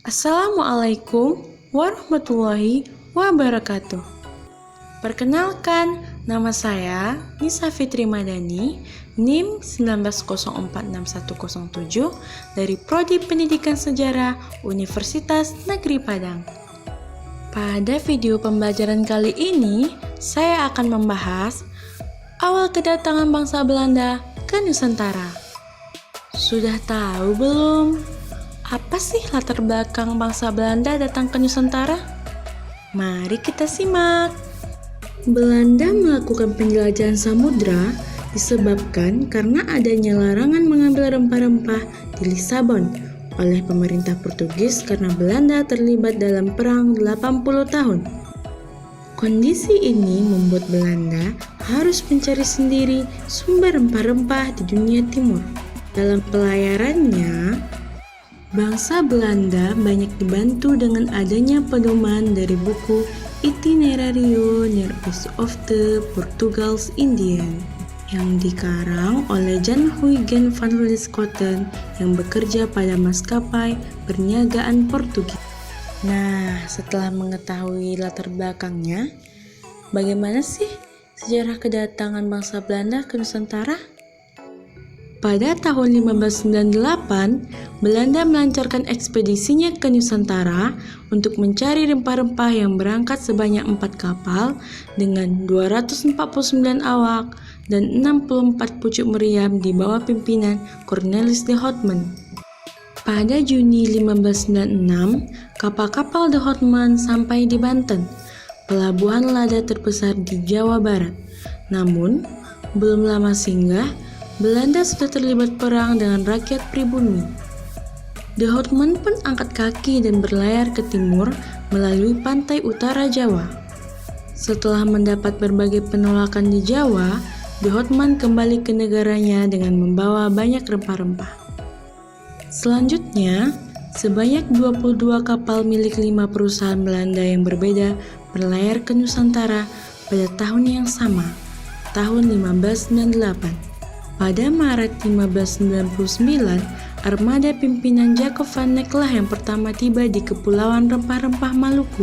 Assalamualaikum warahmatullahi wabarakatuh. Perkenalkan, nama saya Nisa Fitri Madani, NIM 19046107 dari Prodi Pendidikan Sejarah Universitas Negeri Padang. Pada video pembelajaran kali ini, saya akan membahas awal kedatangan bangsa Belanda ke Nusantara. Sudah tahu belum? Apa sih latar belakang bangsa Belanda datang ke Nusantara? Mari kita simak. Belanda melakukan penjelajahan samudra disebabkan karena adanya larangan mengambil rempah-rempah di Lisabon oleh pemerintah Portugis karena Belanda terlibat dalam perang 80 tahun. Kondisi ini membuat Belanda harus mencari sendiri sumber rempah-rempah di dunia timur. Dalam pelayarannya, bangsa Belanda banyak dibantu dengan adanya pedoman dari buku Itinerario near East of the Portugals Indian yang dikarang oleh Jan Huygens van Lieshoten yang bekerja pada maskapai perniagaan Portugis. Nah, setelah mengetahui latar belakangnya, bagaimana sih sejarah kedatangan bangsa Belanda ke Nusantara? Pada tahun 1598, Belanda melancarkan ekspedisinya ke Nusantara untuk mencari rempah-rempah yang berangkat sebanyak 4 kapal dengan 249 awak dan 64 pucuk meriam di bawah pimpinan Cornelis de Houtman. Pada Juni 1596, kapal-kapal de Houtman sampai di Banten, pelabuhan lada terbesar di Jawa Barat. Namun, belum lama singgah, Belanda sudah terlibat perang dengan rakyat pribumi. De Houtman pun angkat kaki dan berlayar ke timur melalui pantai utara Jawa. Setelah mendapat berbagai penolakan di Jawa, De Houtman kembali ke negaranya dengan membawa banyak rempah-rempah. Selanjutnya, sebanyak 22 kapal milik 5 perusahaan Belanda yang berbeda berlayar ke Nusantara pada tahun yang sama, tahun 1598. Pada Maret 1599, armada pimpinan Jacob van Neck lah yang pertama tiba di Kepulauan Rempah-Rempah Maluku.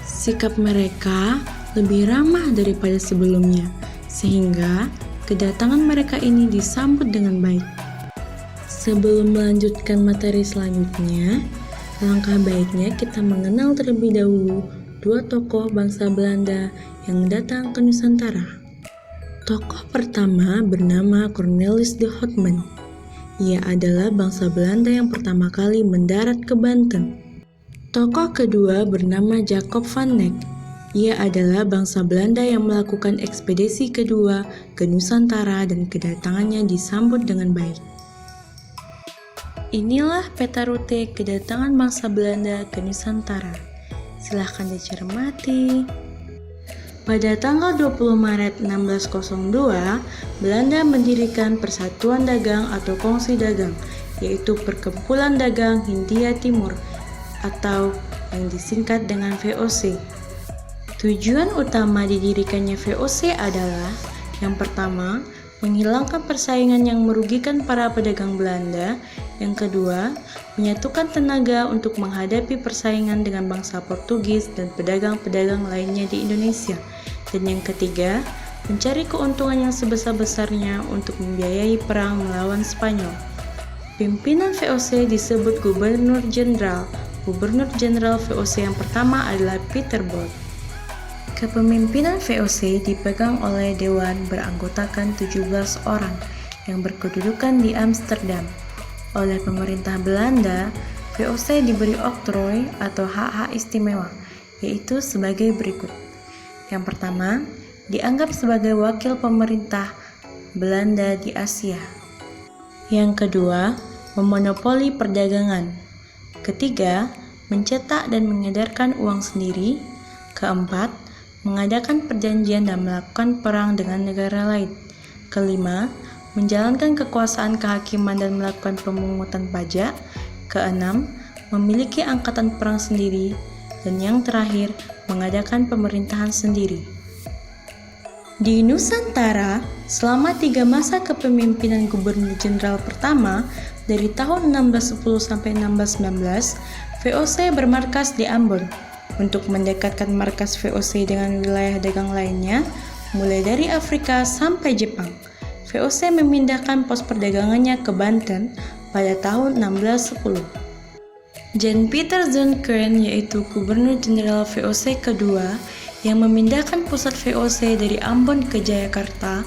Sikap mereka lebih ramah daripada sebelumnya, sehingga kedatangan mereka ini disambut dengan baik. Sebelum melanjutkan materi selanjutnya, langkah baiknya kita mengenal terlebih dahulu 2 tokoh bangsa Belanda yang datang ke Nusantara. Tokoh pertama bernama Cornelis de Houtman. Ia adalah bangsa Belanda yang pertama kali mendarat ke Banten. Tokoh kedua bernama Jacob van Neck. Ia adalah bangsa Belanda yang melakukan ekspedisi kedua ke Nusantara dan kedatangannya disambut dengan baik. Inilah peta rute kedatangan bangsa Belanda ke Nusantara. Silahkan dicermati. Pada tanggal 20 Maret 1602, Belanda mendirikan Persatuan Dagang atau Kongsi Dagang, yaitu Perkumpulan Dagang Hindia Timur, atau yang disingkat dengan VOC. Tujuan utama didirikannya VOC adalah, yang pertama, menghilangkan persaingan yang merugikan para pedagang Belanda, yang kedua, menyatukan tenaga untuk menghadapi persaingan dengan bangsa Portugis dan pedagang-pedagang lainnya di Indonesia, dan yang ketiga, mencari keuntungan yang sebesar-besarnya untuk membiayai perang melawan Spanyol. Pimpinan VOC disebut Gubernur Jenderal. Gubernur Jenderal VOC yang pertama adalah Peter Both. Kepemimpinan VOC dipegang oleh Dewan beranggotakan 17 orang yang berkedudukan di Amsterdam. Oleh pemerintah Belanda, VOC diberi oktrooi atau hak-hak istimewa, yaitu sebagai berikut. Yang pertama, dianggap sebagai wakil pemerintah Belanda di Asia. Yang kedua, memonopoli perdagangan. Ketiga, mencetak dan mengedarkan uang sendiri. Keempat, mengadakan perjanjian dan melakukan perang dengan negara lain. Kelima, menjalankan kekuasaan kehakiman dan melakukan pemungutan pajak. Keenam, memiliki angkatan perang sendiri. Dan yang terakhir, mengadakan pemerintahan sendiri. Di Nusantara, selama 3 masa kepemimpinan Gubernur Jenderal pertama, Dari tahun 1610 sampai 1619, VOC bermarkas di Ambon. Untuk mendekatkan markas VOC dengan wilayah dagang lainnya, mulai dari Afrika sampai Jepang, VOC memindahkan pos perdagangannya ke Banten pada tahun 1610. Jan Pieter Zoon Kearns, yaitu Gubernur Jenderal VOC kedua yang memindahkan pusat VOC dari Ambon ke Jayakarta,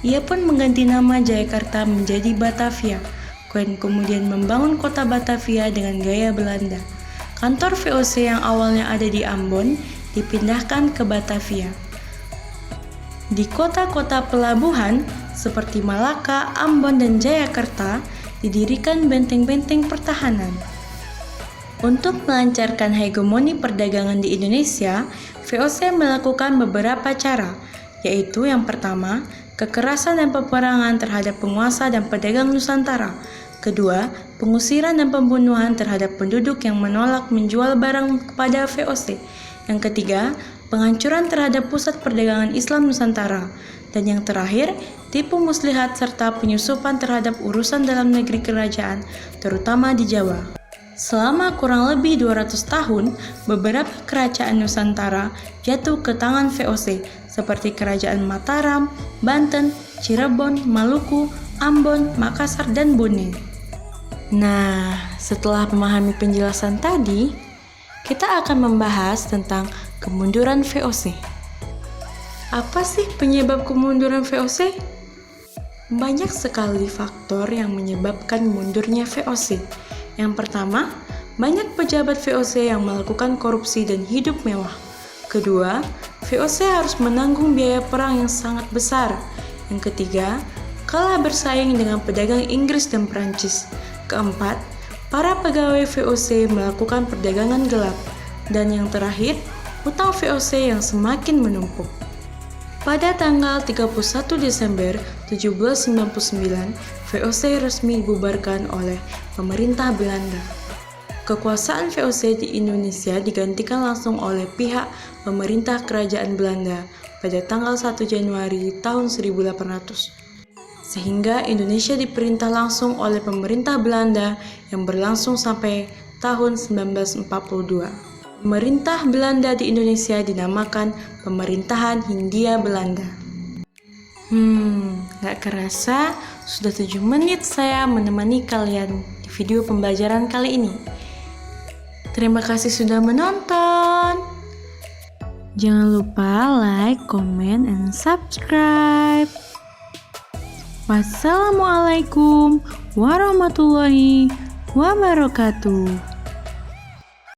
ia pun mengganti nama Jayakarta menjadi Batavia. Kearns kemudian membangun kota Batavia dengan gaya Belanda. Kantor VOC yang awalnya ada di Ambon dipindahkan ke Batavia. Di kota-kota pelabuhan seperti Malaka, Ambon, dan Jayakarta didirikan benteng-benteng pertahanan. Untuk melancarkan hegemoni perdagangan di Indonesia, VOC melakukan beberapa cara, yaitu yang pertama, kekerasan dan peperangan terhadap penguasa dan pedagang Nusantara. Kedua, pengusiran dan pembunuhan terhadap penduduk yang menolak menjual barang kepada VOC. Yang ketiga, penghancuran terhadap pusat perdagangan Islam Nusantara. Dan yang terakhir, tipu muslihat serta penyusupan terhadap urusan dalam negeri kerajaan, terutama di Jawa. Selama kurang lebih 200 tahun, beberapa kerajaan Nusantara jatuh ke tangan VOC, seperti Kerajaan Mataram, Banten, Cirebon, Maluku, Ambon, Makassar, dan Bone. Nah, setelah memahami penjelasan tadi, kita akan membahas tentang kemunduran VOC. Apa sih penyebab kemunduran VOC? Banyak sekali faktor yang menyebabkan mundurnya VOC. Yang pertama, banyak pejabat VOC yang melakukan korupsi dan hidup mewah. Kedua, VOC harus menanggung biaya perang yang sangat besar. Yang ketiga, kalah bersaing dengan pedagang Inggris dan Perancis. Keempat, para pegawai VOC melakukan perdagangan gelap. Dan yang terakhir, hutang VOC yang semakin menumpuk. Pada tanggal 31 Desember 1799, VOC resmi dibubarkan oleh pemerintah Belanda. Kekuasaan VOC di Indonesia digantikan langsung oleh pihak pemerintah Kerajaan Belanda pada tanggal 1 Januari tahun 1800. Sehingga Indonesia diperintah langsung oleh pemerintah Belanda yang berlangsung sampai tahun 1942. Pemerintah Belanda di Indonesia dinamakan Pemerintahan Hindia Belanda. Gak kerasa sudah 7 menit saya menemani kalian di video pembelajaran kali ini. Terima kasih sudah menonton. Jangan lupa like, comment, and subscribe. Wassalamualaikum warahmatullahi wabarakatuh.